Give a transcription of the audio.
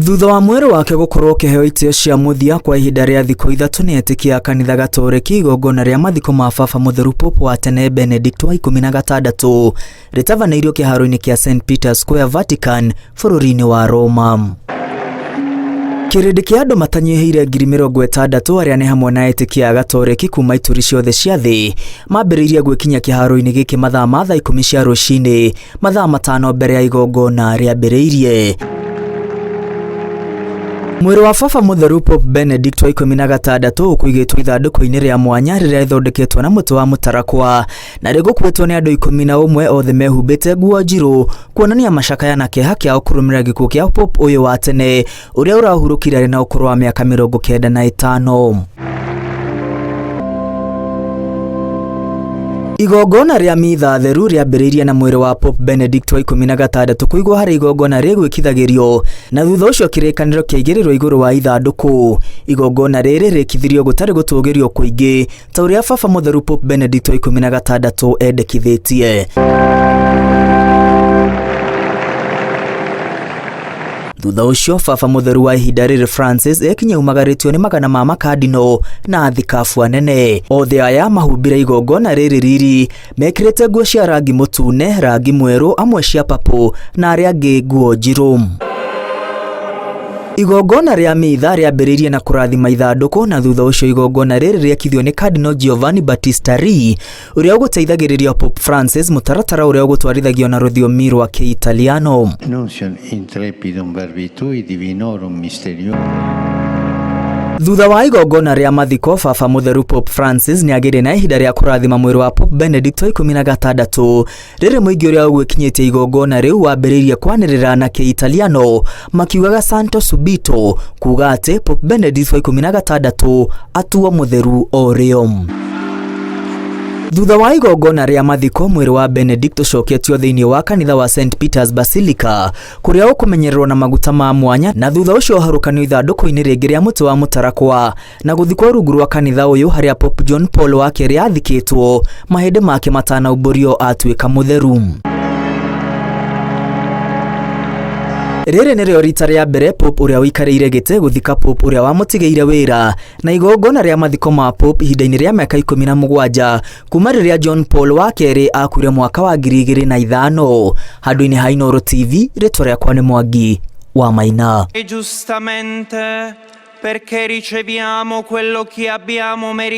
Thutha wa mwero wake gukorwo kiheo itio cia muthia kwa ihinda ria thikũ 3 ni etikia kanitha gatoreki igongona ria mathiko ma baba mutheru Pope wa tene Benedict wa 16 ritavanĩirio kiharo-inĩ kia St Peter's Square, Vatican, bũrũri-inĩ wa Roma. Kirindi kia andu matanyihiire 60,000 aria ni hamwe na etikia gatoreki kuma ituri ciothe cia thi mambĩrĩirie gwĩkinya kiharo-inĩ gĩkĩ mathaa ma thaa 10 cia rũcinĩ, mathaa 5 mbere ya igongona rĩambĩrĩirie. Mwĩrĩ wa baba mutheru Pope Benedict wa 16 ũkũigĩtwo ithandũkũ-inĩ rĩa mwanya rĩrĩa ithondeketwo na mũtĩ wa mũtarakwa na rĩgũkuĩtwo nĩ andũ 11 othe mehumbĩte nguo njirũ kuonania macakaya na kĩeha kĩao kũrũmĩrĩra gĩkuũ kĩa Pope ũyũ wa tene ũrĩa ũrahurũkire arĩ na ũkũrũ wa mĩaka 95. Igongona ria mitha theru riambĩrĩirie na mwĩrĩ wa Pope Benedict wa 16 kũigwo harĩ igongona rĩgwĩkithagĩrio na thutha ũcio kĩrĩkanĩro kĩaigĩrĩrwo igũrũ wa ithandũkũ. Igongona rĩrĩ rĩkithirio gũtarĩ gũtũgĩrio kũingĩ ta ũrĩa baba mutheru Pope Benedict wa 16 endekithĩtie. Thutha ũcio baba mutheru wa ihinda rĩrĩ Francis ekinya umagarĩtio nĩ magana ma makadino na athikabu anene. Othe aya mahumbire igongona rĩrĩ riri mekĩrĩte nguo cia rangi mũtune, rangi mwerũ, amwe cia papo na arĩa angĩ nguo njirũ. Igongona ria mitha riambĩrĩirie na kũrathima ithandũkũ na thutha ũcio igongona rĩrĩ rĩekithio nĩ Cardinal Giovanni Battista Re ũrĩa ũgũteithagĩrĩria Pope Francis mũtaratara ũrĩa ũgũtwarithagio na rũthiomi rwa Kĩitaliano. Thutha wa igongona ria mathiko, baba mutheru Pope Francis ni agĩrĩ na ihinda rĩa kũrathima mwĩrĩ wa Pope Benedict wa 16 rĩrĩ mũingĩ ũrĩa ũgwĩkinyĩtie igongona rĩu wambĩrĩirie kwanĩrĩra na Kĩitaliano makiugaga Santo Subito, kuga atĩ Pope Benedict wa 16 atuo mutheru o rĩo. Thutha wa igongona ria mathiko, mwĩrĩ wa Benedict ũcoketio thĩinĩ wa kanitha wa St Peter's Basilica kũrĩa ũkũmenyererwo na maguta ma mwanya na thutha ũcio harukanio ithandũkũ-inĩ rĩngĩ rĩa mũtĩ wa mũtarakwa na gũthikwo rungu rwa kanitha ũyũ harĩa Pope John Paul wa kerĩ athikĩtwo mahĩndĩ make matanaumbũrio atuĩka mutheru. Rĩrĩ nĩrĩo rita rĩa mbere Pope ũrĩa ũikarĩire gĩtĩ gũthika Pope ũrĩa wamũtigĩire wĩra na igongona rĩa mathiko ma Pope ihinda-inĩ rĩa mĩaka 17 kuma rĩrĩa John Paul wa kerĩ akuire mwaka wa 2005. Handũ-inĩ ha Inooro TV, rĩtwa rĩakwa nĩ Mwangi wa Maina. Giustamente perché riceviamo quello che abbiamo meritato.